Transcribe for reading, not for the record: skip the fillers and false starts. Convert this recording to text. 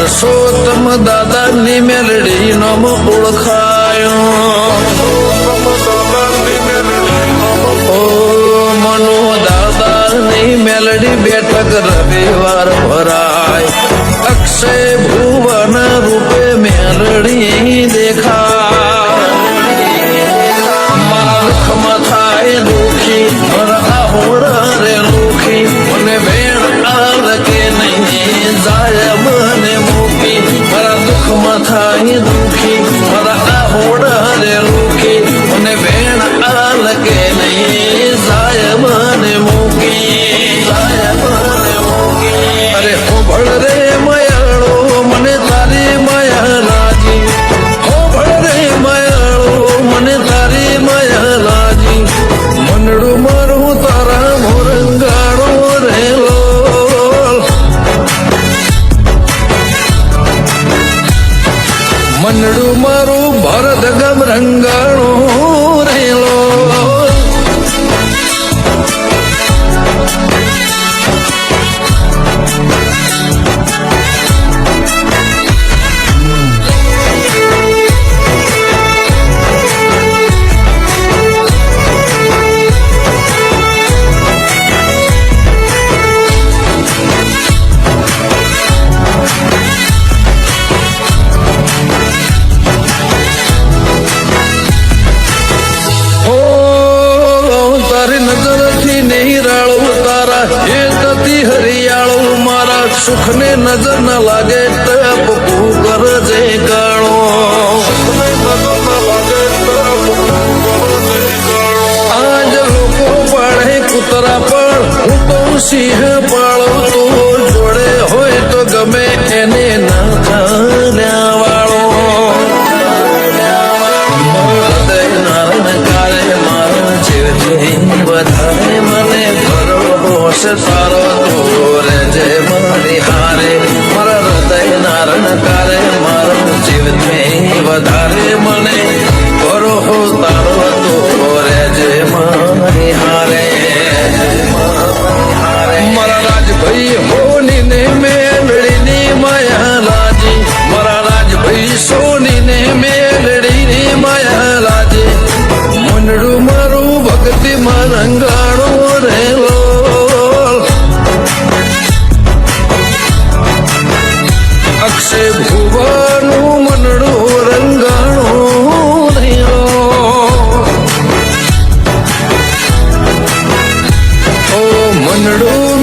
પરસોત્તમ દાદાની મેલડી નામ ઓળખાયો ઓ મનો દાદાની મેલડી બેઠક રવિવાર ભરાય અક્ષય ભુવન રૂપે મેલડી દેખાય મારા દુઃખમાં થાય દુઃખી મારા હોડા રે દુઃખી મને વેણ આલ કે નહીં જાય મને મૂકી મારા દુઃખમાં થાય દુઃખી મારા હોડા રે દુઃખી મને વેણ આલ કે નહીં જાય મને મૂકી જાય મને મૂકી અરે હોભળ રે મયાળો મને તારી માયા લાજી હોભળ રે મયાળો મને તારી માયા લાજી મનડું મારું તારા મોરંગાળો રેલો મનડું મારું ભરત ગમ રંગાણો રેલો સુખ ને નજર ન લાગે ટપકું કરજે ગાળો આજ લોકો પાડે કૂતરા પણ હું તો સિંહ પાળો તો જોડે હોય તો ગમે એને ના ચાલ્યા વાળો હૃદય નારણ કારે મારા જીવથી વધારે મને ભરોસ તારો તો રેજે મારી હારે મારા હૃદય નારણ કારે મારો જીવથી વધારે મને ભરોસો તારો તો રેજે મારી હારે મારા રાજભાઈ હોની ને મેલડીની માયા લાજી મારા રાજભાઈ સોની ને મેલડીની માયા લાજી મનડું મારું ભક્તિ માં રંગાણો રેલો અક્ષય ભુવાનું મનડું રંગાણું રેલો ઓ મનડું